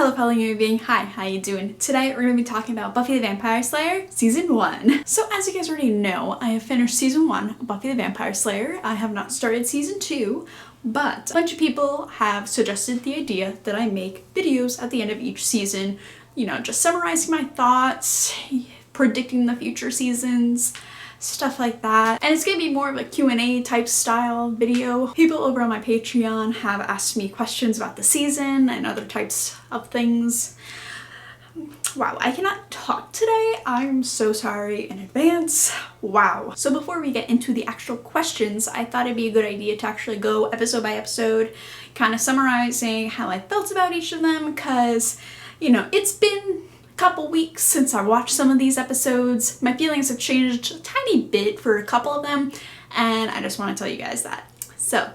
Hello fellow human being, hi, how you doing? Today we're going to be talking about Buffy the Vampire Slayer Season 1. So as you guys already know, I have finished Season 1 of Buffy the Vampire Slayer. I have not started Season 2, but a bunch of people have suggested the idea that I make videos at the end of each season, you know, just summarizing my thoughts, predicting the future seasons, stuff like that. And it's gonna be more of a Q&A type style video. People over on my Patreon have asked me questions about the season and other types of things. Wow, I cannot talk today. I'm so sorry in advance. Wow. So before we get into the actual questions, I thought it'd be a good idea to actually go episode by episode, kind of summarizing how I felt about each of them, because, you know, it's been couple weeks since I watched some of these episodes. My feelings have changed a tiny bit for a couple of them, and I just want to tell you guys that. So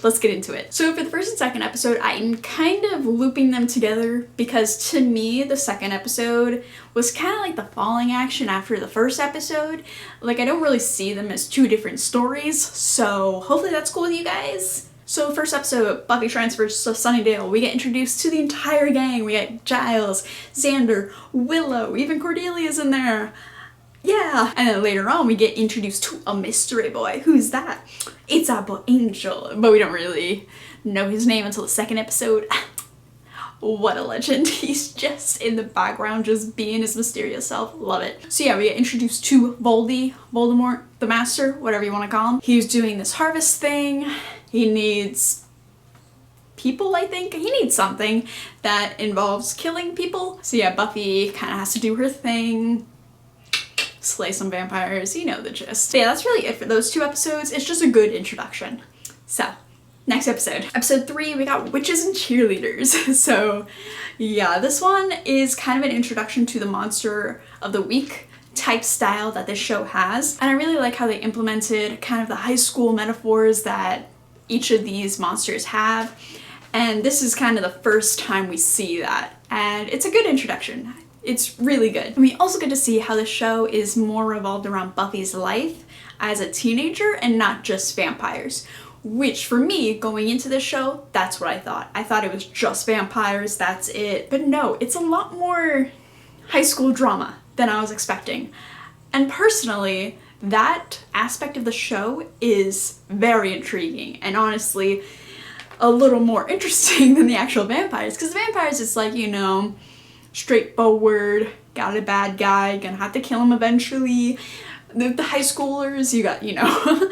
let's get into it. So for the first and second episode, I'm kind of looping them together because to me the second episode was kind of like the falling action after the first episode. Like, I don't really see them as two different stories, so hopefully that's cool with you guys. So first episode, Buffy transfers to Sunnydale. We get introduced to the entire gang. We get Giles, Xander, Willow, even Cordelia's in there. Yeah. And then later on we get introduced to a mystery boy. Who's that? It's our boy Angel, but we don't really know his name until the second episode. What a legend. He's just in the background, just being his mysterious self. Love it. So yeah, we get introduced to Voldemort, the Master, whatever you want to call him. He's doing this harvest thing. He needs people, I think. He needs something that involves killing people. So yeah, Buffy kind of has to do her thing, slay some vampires, you know the gist. So yeah, that's really it for those two episodes. It's just a good introduction. So, next episode. Episode 3, we got Witches and Cheerleaders. So yeah, this one is kind of an introduction to the Monster of the Week type style that this show has. And I really like how they implemented kind of the high school metaphors that each of these monsters have. And this is kind of the first time we see that. And it's a good introduction. It's really good. And we also get to see how the show is more revolved around Buffy's life as a teenager and not just vampires. Which, for me, going into this show, that's what I thought. I thought it was just vampires, that's it. But no, it's a lot more high school drama than I was expecting. And personally, that aspect of the show is very intriguing and honestly a little more interesting than the actual vampires. Because vampires, it's like, you know, straightforward, got a bad guy, gonna have to kill him eventually. The high schoolers, you got, you know,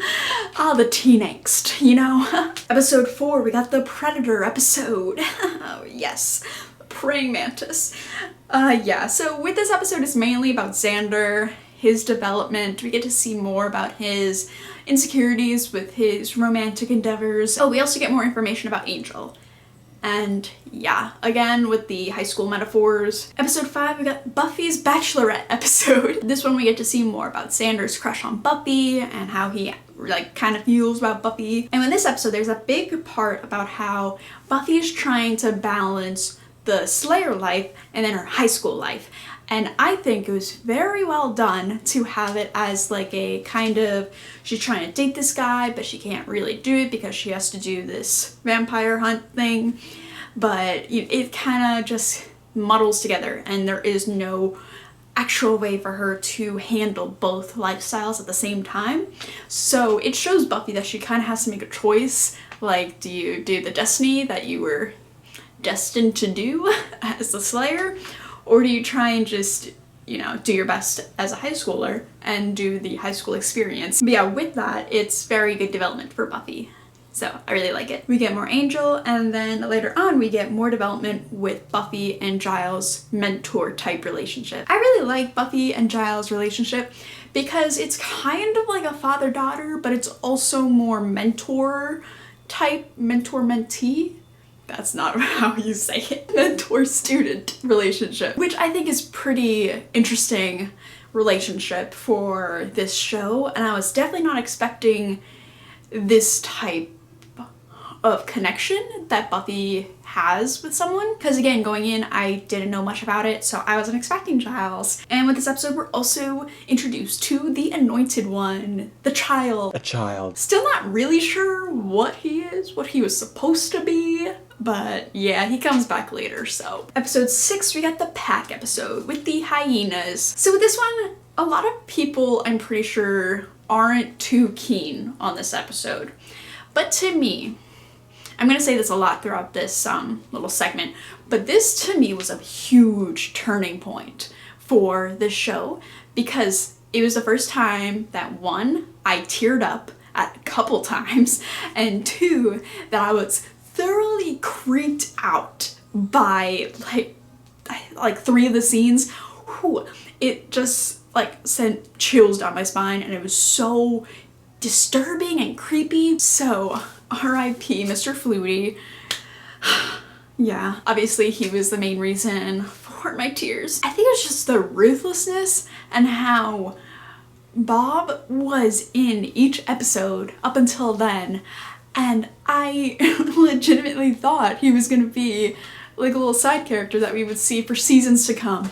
the teen angst, you know? Episode 4, we got the Predator episode. Oh, yes, praying mantis. Yeah, so with this episode, it's mainly about Xander, his development. We get to see more about his insecurities with his romantic endeavors. Oh, we also get more information about Angel. And yeah, again with the high school metaphors. Episode 5, we got Buffy's Bachelorette episode. This one we get to see more about Xander's crush on Buffy and how he like kind of feels about Buffy. And in this episode, there's a big part about how Buffy's trying to balance the Slayer life and then her high school life. And I think it was very well done to have it as like a kind of, she's trying to date this guy, but she can't really do it because she has to do this vampire hunt thing. But it kind of just muddles together and there is no actual way for her to handle both lifestyles at the same time. So it shows Buffy that she kind of has to make a choice. Like, do you do the destiny that you were destined to do as the Slayer? Or do you try and just, you know, do your best as a high schooler and do the high school experience? But yeah, with that, it's very good development for Buffy. So I really like it. We get more Angel, and then later on we get more development with Buffy and Giles' mentor type relationship. I really like Buffy and Giles' relationship because it's kind of like a father-daughter, but it's also more mentor type, mentor-mentee. That's not how you say it. Mentor-student relationship, which I think is pretty interesting relationship for this show, and I was definitely not expecting this type of connection that Buffy has with someone. Because again, going in, I didn't know much about it, so I wasn't expecting Giles. And with this episode, we're also introduced to the anointed one, the child. A child. Still not really sure what he is, what he was supposed to be, but yeah, he comes back later, so. Episode 6, we got the pack episode with the hyenas. So with this one, a lot of people, I'm pretty sure, aren't too keen on this episode. But to me, I'm gonna say this a lot throughout this little segment, but this to me was a huge turning point for the show because it was the first time that one, I teared up a couple times, and two, that I was thoroughly creeped out by like 3 of the scenes. Whew, it just like sent chills down my spine, and it was so disturbing and creepy. So R.I.P. Mr. Flutie. Yeah, obviously he was the main reason for my tears. I think it was just the ruthlessness and how Bob was in each episode up until then, and I legitimately thought he was gonna be like a little side character that we would see for seasons to come.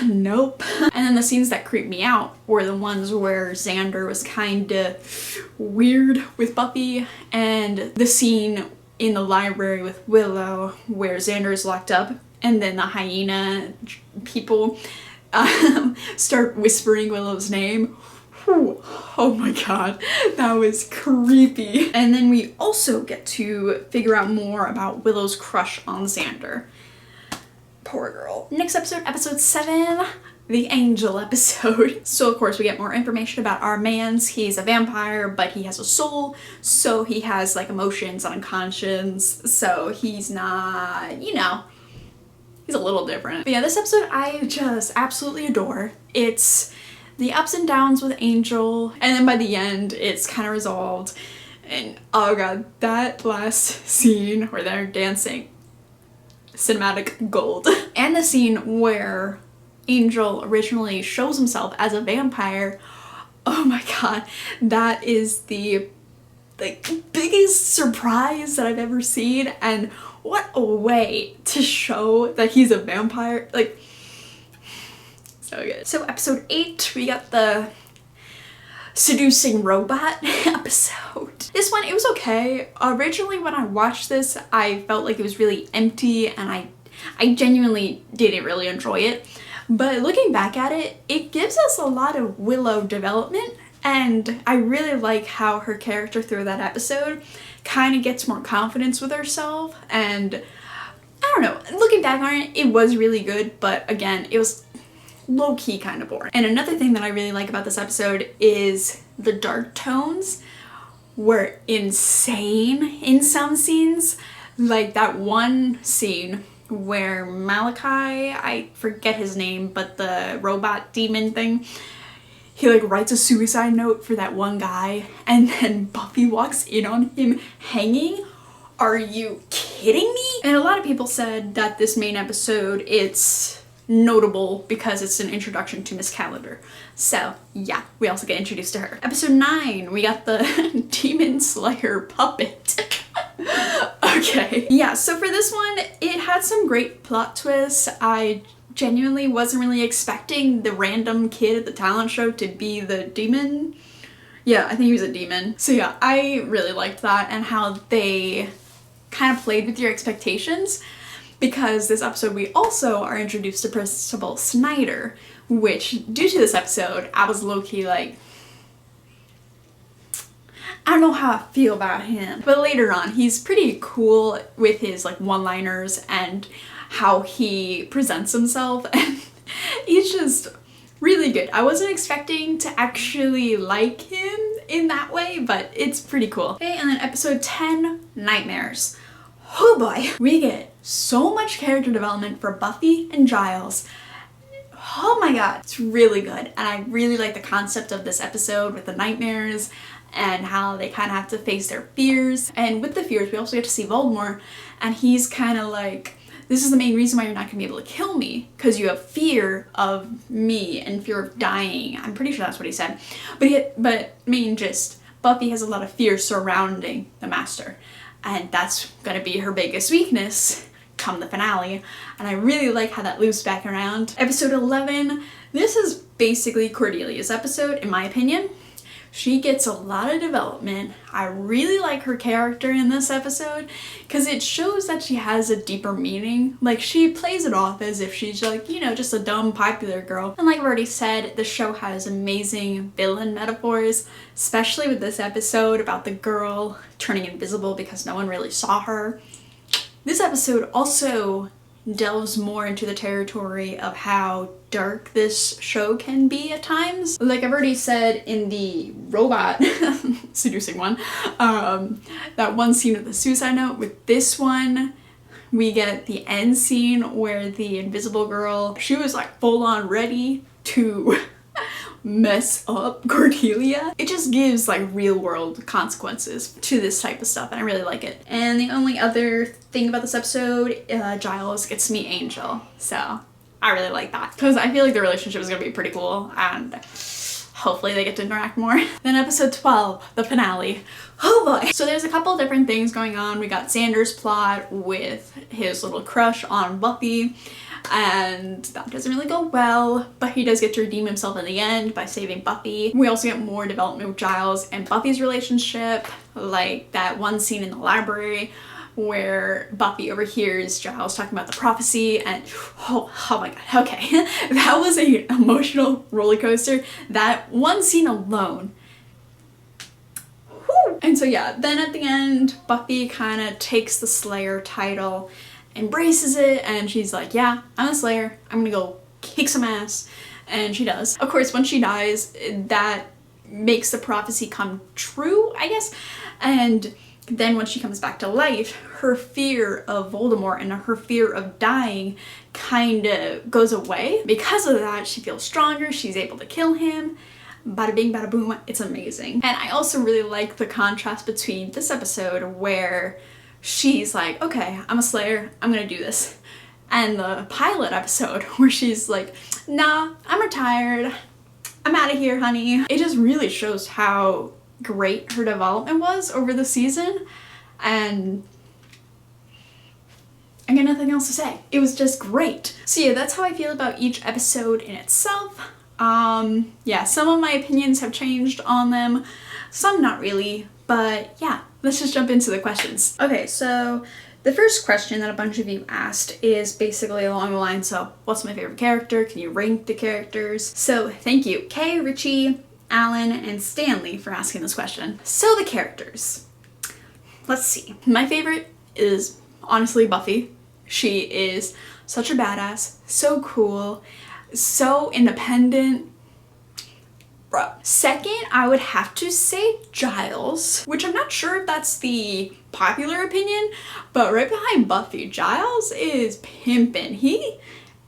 Nope. And then the scenes that creeped me out were the ones where Xander was kinda weird with Buffy, and the scene in the library with Willow where Xander is locked up and then the hyena people start whispering Willow's name. Whew. Oh my god, that was creepy. And then we also get to figure out more about Willow's crush on Xander. Poor girl. Next episode, episode 7, the angel episode. So of course we get more information about our mans. He's a vampire, but he has a soul, so he has like emotions and a conscience, so he's not, you know, he's a little different. But yeah, this episode I just absolutely adore. It's the ups and downs with Angel, and then by the end it's kind of resolved, and oh god, that last scene where they're dancing, cinematic gold. And the scene where Angel originally shows himself as a vampire, oh my god, that is the biggest surprise that I've ever seen, and what a way to show that he's a vampire, like, so good. So episode 8, we got the seducing robot episode. This one, it was okay. Originally when I watched this, I felt like it was really empty, and I genuinely didn't really enjoy it. But looking back at it, it gives us a lot of Willow development, and I really like how her character through that episode kind of gets more confidence with herself, and I don't know, looking back on it, it was really good, but again, it was low-key kind of boring. And another thing that I really like about this episode is the dark tones were insane in some scenes. Like that one scene where Malachi, I forget his name, but the robot demon thing, he like writes a suicide note for that one guy, and then Buffy walks in on him hanging. Are you kidding me? And a lot of people said that this main episode, it's notable because it's an introduction to Miss Calendar. So yeah, we also get introduced to her. Episode 9, we got the Demon Slayer puppet. Okay. Yeah, so for this one, it had some great plot twists. I genuinely wasn't really expecting the random kid at the talent show to be the demon. Yeah, I think he was a demon. So yeah, I really liked that and how they kind of played with your expectations, because this episode we also are introduced to Principal Snyder, which due to this episode, I was low-key like, I don't know how I feel about him. But later on, he's pretty cool with his like one-liners and how he presents himself, and he's just really good. I wasn't expecting to actually like him in that way, but it's pretty cool. Okay, and then episode 10, Nightmares. Oh boy, we get so much character development for Buffy and Giles. Oh my god, it's really good. And I really like the concept of this episode with the nightmares and how they kind of have to face their fears. And with the fears, we also get to see Voldemort, and he's kind of like, this is the main reason why you're not gonna be able to kill me, because you have fear of me and fear of dying. I'm pretty sure that's what he said. But main gist, Buffy has a lot of fear surrounding the Master, and that's gonna be her biggest weakness come the finale, and I really like how that loops back around. Episode 11, this is basically Cordelia's episode, in my opinion. She gets a lot of development. I really like her character in this episode because it shows that she has a deeper meaning. Like, she plays it off as if she's like, you know, just a dumb popular girl. And like I've already said, the show has amazing villain metaphors, especially with this episode about the girl turning invisible because no one really saw her. This episode also delves more into the territory of how dark this show can be at times. Like I've already said in the robot seducing one, that one scene of the suicide note, with this one we get the end scene where the invisible girl, she was like full on ready to mess up Cordelia. It just gives like real world consequences to this type of stuff, and I really like it. And the only other thing about this episode, Giles gets to meet Angel, so I really like that because I feel like the relationship is gonna be pretty cool, and hopefully they get to interact more. Then episode 12, the finale. Oh boy! So there's a couple different things going on. We got Xander's plot with his little crush on Buffy, and that doesn't really go well, but he does get to redeem himself in the end by saving Buffy. We also get more development with Giles and Buffy's relationship, like that one scene in the library where Buffy overhears Giles talking about the prophecy, and oh my god, okay. That was an emotional roller coaster. That one scene alone. Whew. And so yeah, then at the end, Buffy kind of takes the Slayer title, embraces it, and she's like, yeah, I'm a Slayer, I'm gonna go kick some ass. And she does. Of course, when she dies, that makes the prophecy come true, I guess. And then when she comes back to life, her fear of Voldemort and her fear of dying kind of goes away. Because of that, she feels stronger, she's able to kill him. Bada bing, bada boom, it's amazing. And I also really like the contrast between this episode where she's like, okay, I'm a Slayer, I'm gonna do this, and the pilot episode where she's like, nah, I'm retired, I'm out of here, honey. It just really shows how great her development was over the season, and I got nothing else to say. It was just great. So yeah, that's how I feel about each episode in itself. Yeah, some of my opinions have changed on them, some not really, but yeah, let's just jump into the questions. Okay, so the first question that a bunch of you asked is basically along the lines of, what's my favorite character? Can you rank the characters? So thank you, Kay, Richie, Alan, and Stanley for asking this question. So the characters. Let's see. My favorite is honestly Buffy. She is such a badass, so cool, so independent. Bro. Second, I would have to say Giles, which I'm not sure if that's the popular opinion, but right behind Buffy, Giles is pimpin'. He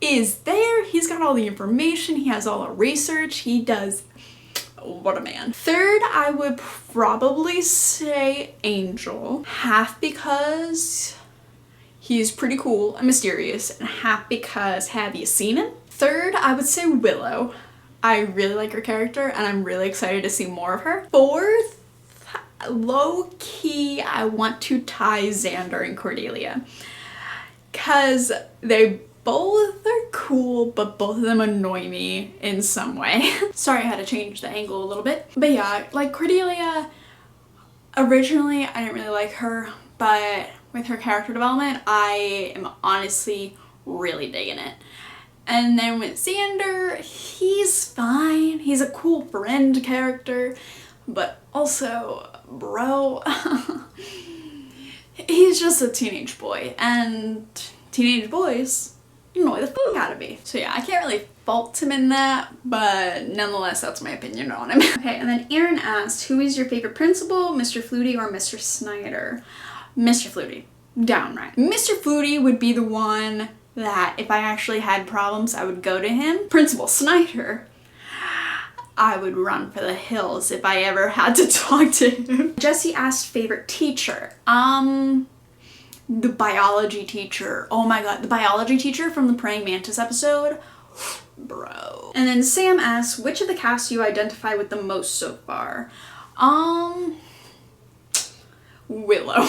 is there, he's got all the information, he has all the research, he does. What a man. Third, I would probably say Angel, half because he's pretty cool and mysterious, and half because have you seen him? Third, I would say Willow. I really like her character and I'm really excited to see more of her. Fourth, low-key, I want to tie Xander and Cordelia, because they both are cool, but both of them annoy me in some way. Sorry, I had to change the angle a little bit. But yeah, like Cordelia, originally I didn't really like her, but with her character development, I am honestly really digging it. And then with Xander, he's fine. He's a cool friend character, but also, bro, he's just a teenage boy, and teenage boys annoy the fuck out of me. So yeah, I can't really fault him in that, but nonetheless, that's my opinion on him. Okay, and then Aaron asked, who is your favorite principal, Mr. Flutie or Mr. Snyder? Mr. Flutie, downright. Mr. Flutie would be the one that if I actually had problems, I would go to him. Principal Snyder, I would run for the hills if I ever had to talk to him. Jesse asked favorite teacher. The biology teacher. Oh my god, the biology teacher from the Praying Mantis episode. Bro. And then Sam asks, which of the cast you identify with the most so far? Willow.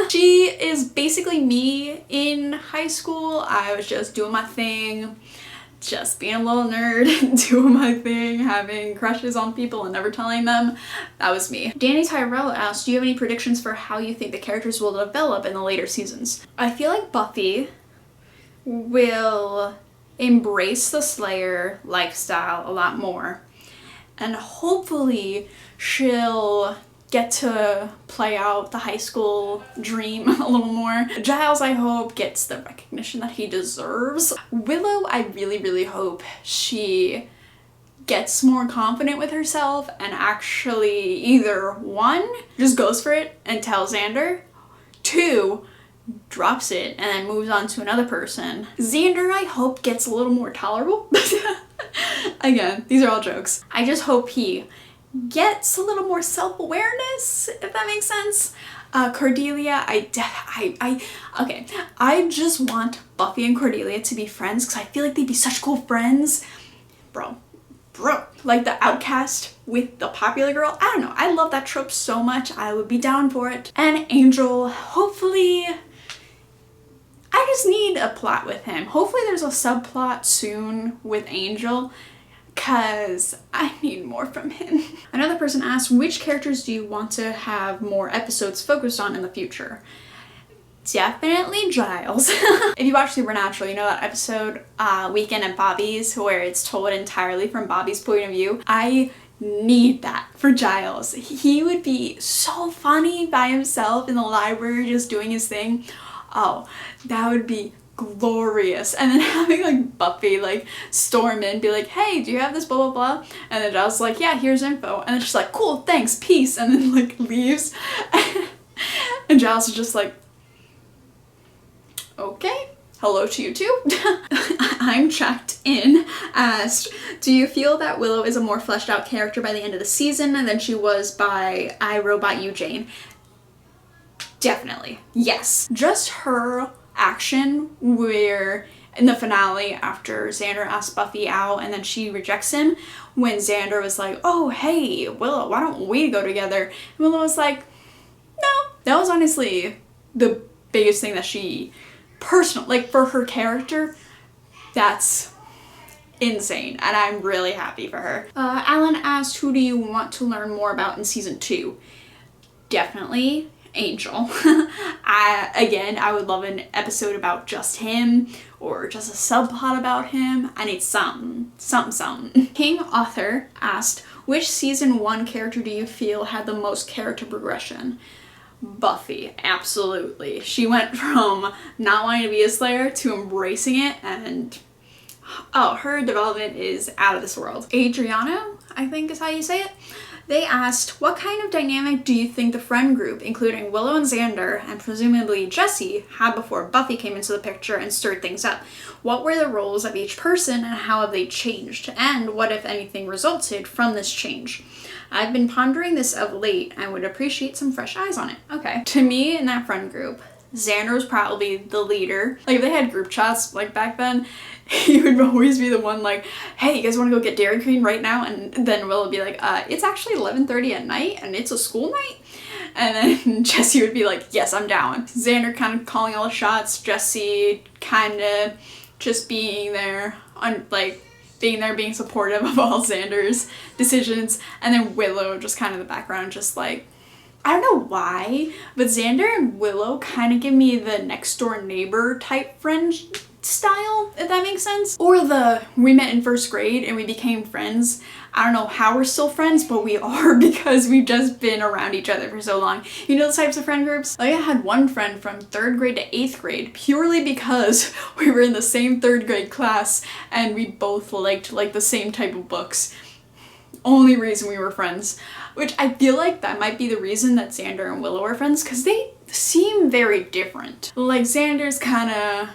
She is basically me in high school. I was just doing my thing, just being a little nerd, doing my thing, having crushes on people and never telling them. That was me. Danny Tyrell asked, do you have any predictions for how you think the characters will develop in the later seasons? I feel like Buffy will embrace the Slayer lifestyle a lot more, and hopefully she'll get to play out the high school dream a little more. Giles, I hope, gets the recognition that he deserves. Willow, I really, really hope she gets more confident with herself and actually either 1, just goes for it and tells Xander, 2, drops it and then moves on to another person. Xander, I hope, gets a little more tolerable. Again, these are all jokes. I just hope he gets a little more self-awareness, if that makes sense. Cordelia, okay, I just want Buffy and Cordelia to be friends because I feel like they'd be such cool friends. Bro, like the outcast with the popular girl. I don't know, I love that trope so much. I would be down for it. And Angel, hopefully, I just need a plot with him. Hopefully there's a subplot soon with Angel, because I need more from him. Another person asked, which characters do you want to have more episodes focused on in the future? Definitely Giles. If you watch Supernatural, you know that episode, Weekend at Bobby's, where it's told entirely from Bobby's point of view. I need that for Giles. He would be so funny by himself in the library just doing his thing. Oh, that would be glorious. And then having like Buffy like storm in, be like, hey, do you have this blah blah blah? And then Giles is like, yeah, here's info. And then she's like, cool, thanks, peace. And then like leaves. And Giles is just like, okay, hello to you too. I'm checked in asked, do you feel that Willow is a more fleshed out character by the end of the season than she was by I, Robot You, Jane? Definitely, yes. Just her action where in the finale after Xander asks Buffy out and then she rejects him, when Xander was like, oh hey Willow, why don't we go together? And Willow was like, no. That was honestly the biggest thing that she like for her character, that's insane, and I'm really happy for her. Alan asked, who do you want to learn more about in season 2? Definitely Angel. I would love an episode about just him, or just a subplot about him. I need something. King Author asked, which season 1 character do you feel had the most character progression? Buffy, absolutely. She went from not wanting to be a Slayer to embracing it, and oh, her development is out of this world. Adriano, I think is how you say it. They asked, what kind of dynamic do you think the friend group, including Willow and Xander, and presumably Jesse, had before Buffy came into the picture and stirred things up? What were the roles of each person and how have they changed? And what, if anything, resulted from this change? I've been pondering this of late and would appreciate some fresh eyes on it. Okay. To me, in that friend group, Xander was probably the leader. Like, if they had group chats like back then, he would always be the one like, hey, you guys want to go get Dairy Queen right now? And then Will would be like, it's actually 11:30 at night and it's a school night. And then Jesse would be like, yes, I'm down. Xander kind of calling all the shots, Jesse kind of just being there, being supportive of all Xander's decisions. And then Willow just kind of in the background, just like, I don't know why, but Xander and Willow kind of give me the next door neighbor type friend style, if that makes sense. Or the we met in first grade and we became friends. I don't know how we're still friends, but we are because we've just been around each other for so long. You know those types of friend groups? Like, I had one friend from 3rd grade to 8th grade purely because we were in the same 3rd grade class and we both liked like the same type of books. Only reason we were friends. Which I feel like that might be the reason that Xander and Willow are friends, because they seem very different. Like, Xander's kind of,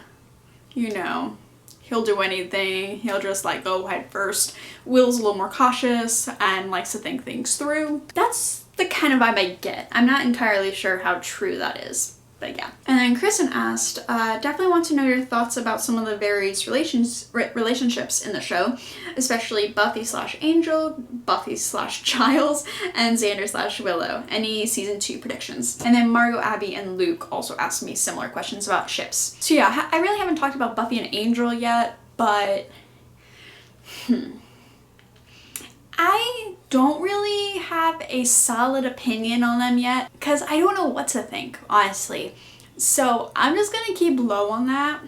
you know, he'll do anything. He'll just like go head first. Will's a little more cautious and likes to think things through. That's the kind of vibe I get. I'm not entirely sure how true that is. But yeah. And then Kristen asked, definitely want to know your thoughts about some of the various relationships in the show, especially Buffy / Angel, Buffy / Giles, and Xander / Willow. Any season 2 predictions? And then Margot, Abby, and Luke also asked me similar questions about ships. So yeah, I really haven't talked about Buffy and Angel yet, but I don't really have a solid opinion on them yet because I don't know what to think, honestly. So I'm just gonna keep low on that.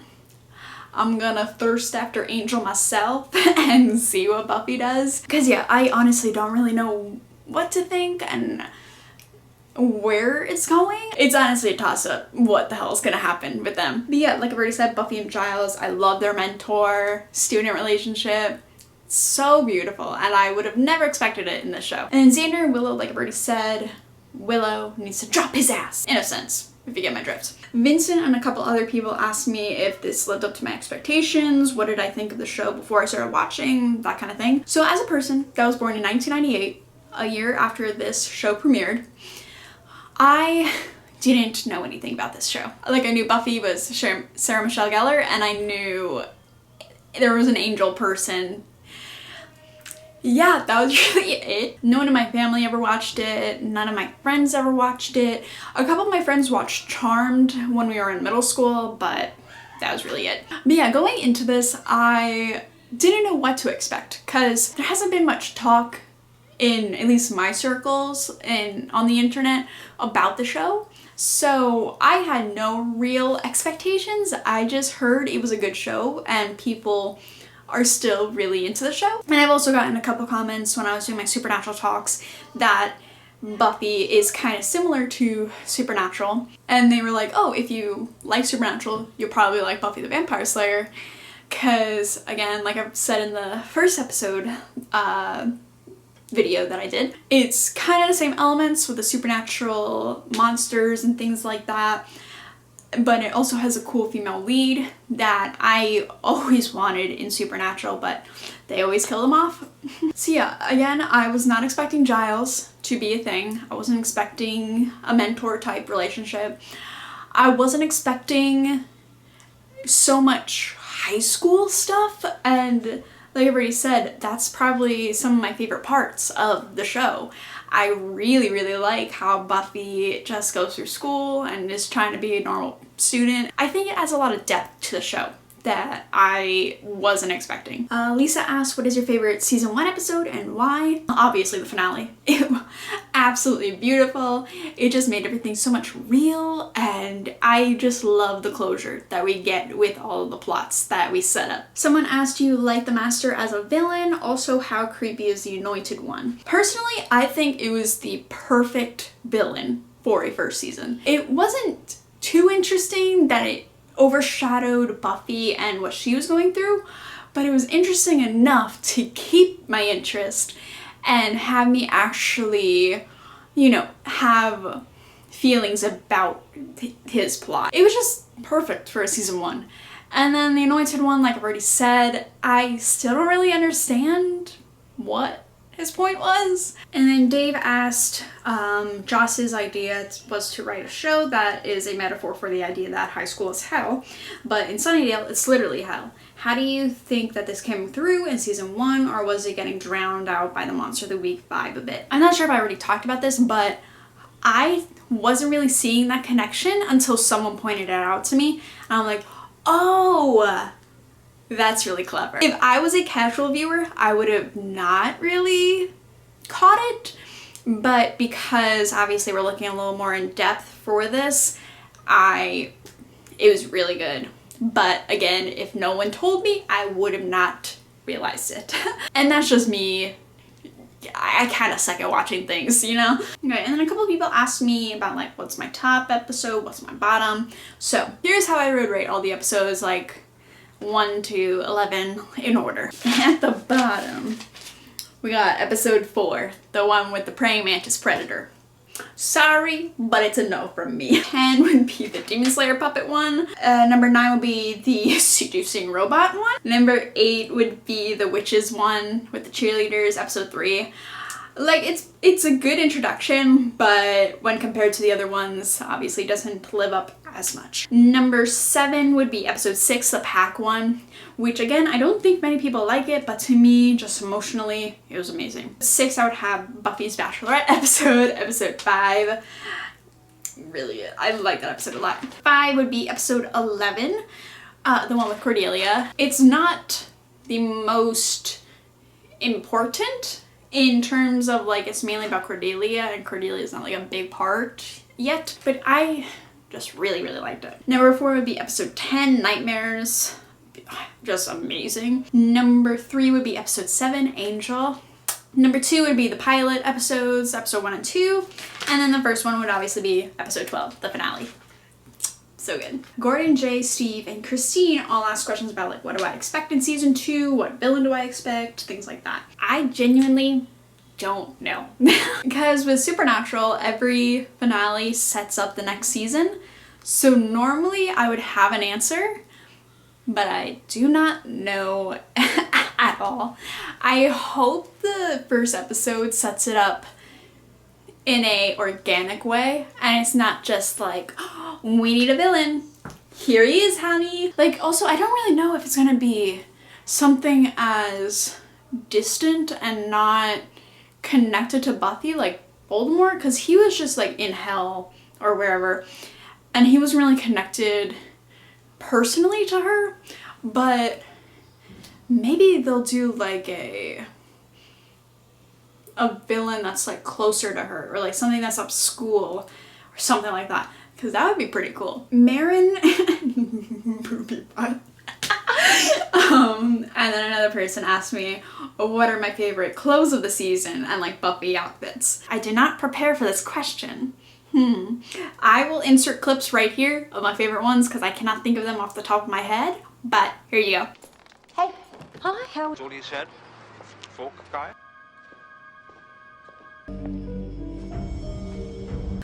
I'm gonna thirst after Angel myself and see what Buffy does. Because yeah, I honestly don't really know what to think and where it's going. It's honestly a toss-up what the hell is gonna happen with them. But yeah, like I've already said, Buffy and Giles, I love their mentor-student relationship. So beautiful, and I would have never expected it in this show. And then Xander and Willow, like I've already said, Willow needs to drop his ass, in a sense, if you get my drift. Vincent and a couple other people asked me if this lived up to my expectations, what did I think of the show before I started watching, that kind of thing. So as a person that was born in 1998, a year after this show premiered, I didn't know anything about this show. Like, I knew Buffy was Sarah Michelle Gellar, and I knew there was an Angel person. Yeah, that was really it. No one in my family ever watched it. None of my friends ever watched it. A couple of my friends watched Charmed when we were in middle school, but that was really it. But yeah, going into this, I didn't know what to expect because there hasn't been much talk in at least my circles and on the internet about the show. So I had no real expectations. I just heard it was a good show and people are still really into the show. And I've also gotten a couple comments when I was doing my Supernatural talks that Buffy is kind of similar to Supernatural. And they were like, oh, if you like Supernatural, you'll probably like Buffy the Vampire Slayer. Because, again, like I've said in the first episode video that I did, it's kind of the same elements with the supernatural monsters and things like that. But it also has a cool female lead that I always wanted in Supernatural, but they always kill them off. So yeah, again, I was not expecting Giles to be a thing. I wasn't expecting a mentor type relationship. I wasn't expecting so much high school stuff, and like I've already said, that's probably some of my favorite parts of the show. I really, really like how Buffy just goes through school and is trying to be a normal student. I think it adds a lot of depth to the show that I wasn't expecting. Lisa asked, what is your favorite season 1 episode and why? Obviously the finale. It was absolutely beautiful. It just made everything so much real, and I just love the closure that we get with all of the plots that we set up. Someone asked, do you like the Master as a villain? Also, how creepy is the Anointed one? Personally, I think it was the perfect villain for a first season. It wasn't too interesting that it overshadowed Buffy and what she was going through, but it was interesting enough to keep my interest and have me actually, you know, have feelings about his plot. It was just perfect for a season 1. And then the Anointed one, like I've already said, I still don't really understand what his point was. And then Dave asked, Joss's idea was to write a show that is a metaphor for the idea that high school is hell, but in Sunnydale it's literally hell. How do you think that this came through in season 1, or was it getting drowned out by the Monster of the Week vibe a bit? I'm not sure if I already talked about this, but I wasn't really seeing that connection until someone pointed it out to me, and I'm like, oh, that's really clever. If I was a casual viewer, I would have not really caught it, but because obviously we're looking a little more in depth for this, it was really good. But again, if no one told me, I would have not realized it. And that's just me. I kind of suck at watching things, you know? Okay, and then a couple of people asked me about like, what's my top episode, what's my bottom. So here's how I would rate all the episodes, like 1 to 11 in order. At the bottom, we got episode 4, the one with the praying mantis predator. Sorry, but it's a no from me. 10 would be the Demon Slayer puppet one. Number 9 would be the seducing robot one. Number 8 would be the witches one with the cheerleaders, episode 3. Like, it's a good introduction, but when compared to the other ones, obviously doesn't live up as much. Number 7 would be episode 6, the pack one, which again, I don't think many people like it, but to me, just emotionally, it was amazing. 6, I would have Buffy's Bachelorette episode, episode 5. Really good. I like that episode a lot. 5 would be episode 11, the one with Cordelia. It's not the most important in terms of like, it's mainly about Cordelia, and Cordelia is not like a big part yet, but I just really, really liked it. Number 4 would be episode 10, Nightmares. Just amazing. Number 3 would be episode 7, Angel. Number 2 would be the pilot episodes, episode 1 and 2. And then the first one would obviously be episode 12, the finale. So good. Gordon, Jay, Steve, and Christine all asked questions about like, what do I expect in season 2? What villain do I expect? Things like that. I genuinely don't know. Because with Supernatural, every finale sets up the next season. So normally I would have an answer, but I do not know at all. I hope the first episode sets it up in a organic way, and it's not just like, oh, we need a villain, here he is, honey. Like, also, I don't really know if it's gonna be something as distant and not connected to Buffy like Voldemort, because he was just like in hell or wherever, and he wasn't really connected personally to her. But maybe they'll do like a villain that's like closer to her, or like something that's up school or something like that, because that would be pretty cool. Marin movie butt. And then another person asked me, what are my favorite clothes of the season and like Buffy outfits? I did not prepare for this question. I will insert clips right here of my favorite ones because I cannot think of them off the top of my head, but here you go. Hey. Hi, how... That's what he said. Folk guy.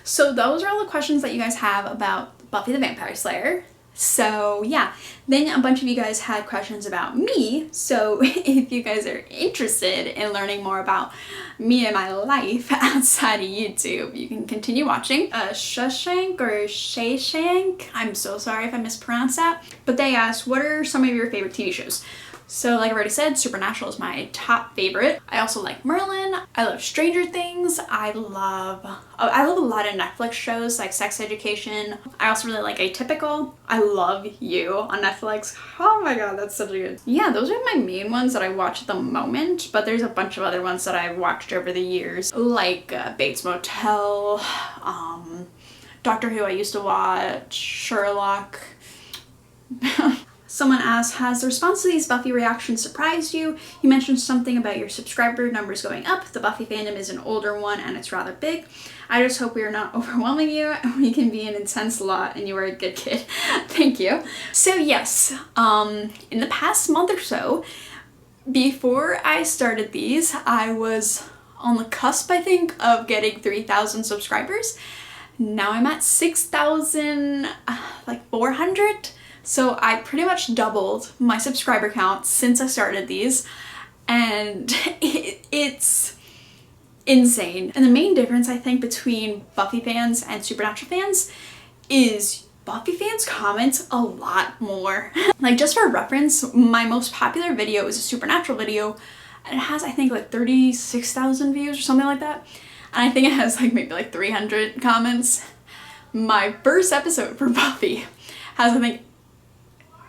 So those are all the questions that you guys have about Buffy the Vampire Slayer. So yeah, then a bunch of you guys had questions about me. So if you guys are interested in learning more about me and my life outside of YouTube, you can continue watching. Shashank or Shayshank, I'm so sorry if I mispronounced that, but they asked, what are some of your favorite TV shows? So like I've already said, Supernatural is my top favorite. I also like Merlin. I love Stranger Things. I love a lot of Netflix shows like Sex Education. I also really like Atypical. I love You on Netflix. Oh my god, that's such a good. Yeah, those are my main ones that I watch at the moment, but there's a bunch of other ones that I've watched over the years, like Bates Motel, Doctor Who I used to watch, Sherlock. Someone asked, has the response to these Buffy reactions surprised you? You mentioned something about your subscriber numbers going up. The Buffy fandom is an older one and it's rather big. I just hope we are not overwhelming you. We can be an intense lot and you are a good kid. Thank you. So yes, in the past month or so, before I started these, I was on the cusp, I think, of getting 3,000 subscribers. Now I'm at 6,400. So I pretty much doubled my subscriber count since I started these, and it's insane. And the main difference, I think, between Buffy fans and Supernatural fans is Buffy fans comment a lot more. Like, just for reference, my most popular video is a Supernatural video, and it has, I think, like 36,000 views or something like that. And I think it has like maybe like 300 comments. My first episode for Buffy has, I think,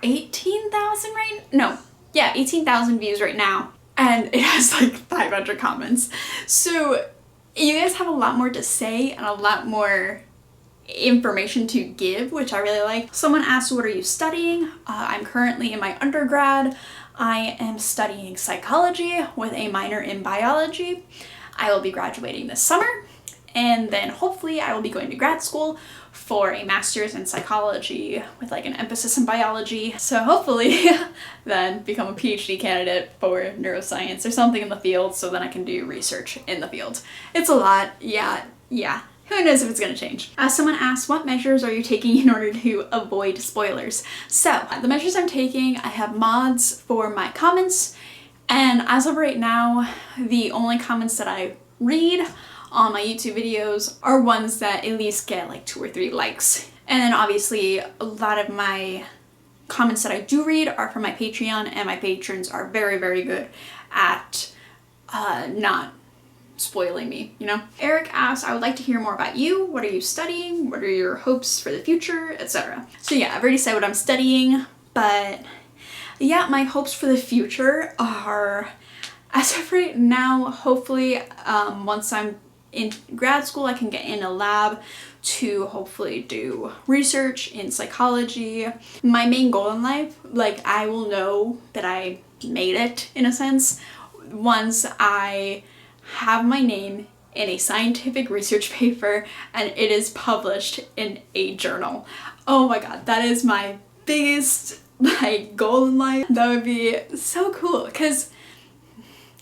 18,000 right? No. Yeah, 18,000 views right now. And it has like 500 comments. So you guys have a lot more to say and a lot more information to give, which I really like. Someone asked, what are you studying? I'm currently in my undergrad. I am studying psychology with a minor in biology. I will be graduating this summer, and then hopefully I will be going to grad school for a master's in psychology with like an emphasis in biology. So hopefully then become a PhD candidate for neuroscience or something in the field, so then I can do research in the field. It's a lot. Yeah. Who knows if it's gonna change. Someone asked, what measures are you taking in order to avoid spoilers? So the measures I'm taking, I have mods for my comments, and as of right now, the only comments that I read on my YouTube videos are ones that at least get like 2 or 3 likes. And then obviously a lot of my comments that I do read are from my Patreon, and my patrons are very, very good at not spoiling me, you know? Eric asks, I would like to hear more about you. What are you studying? What are your hopes for the future, etc. So yeah, I've already said what I'm studying, but yeah, my hopes for the future are, as of right now, hopefully once I'm in grad school, I can get in a lab to hopefully do research in psychology. My main goal in life, like, I will know that I made it in a sense once I have my name in a scientific research paper and it is published in a journal. Oh my god, that is my biggest like goal in life. That would be so cool, because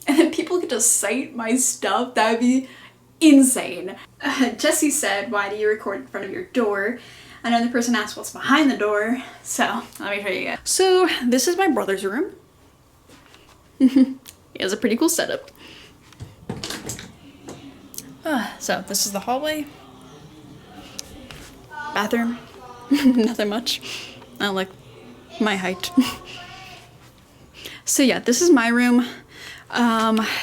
and then people could just cite my stuff. That would be insane. Jesse said, why do you record in front of your door? Another person asked what's behind the door, so let me show you guys. So this is my brother's room. He has a pretty cool setup. So this is the hallway. Bathroom. Nothing much. I don't like my height. So yeah, this is my room.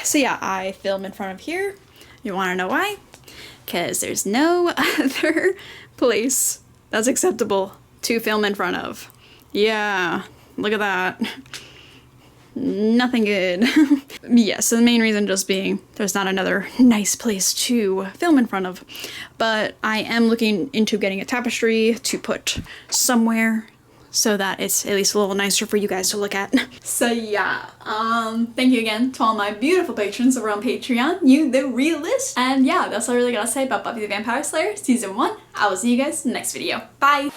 So yeah, I film in front of here. You want to know why? Because there's no other place that's acceptable to film in front of. Yeah, look at that. Nothing good. Yeah, so the main reason just being there's not another nice place to film in front of. But I am looking into getting a tapestry to put somewhere so that it's at least a little nicer for you guys to look at. So yeah, thank you again to all my beautiful patrons over on Patreon, you the realist. And yeah, that's all I really gotta say about Buffy the Vampire Slayer Season 1. I will see you guys in the next video. Bye!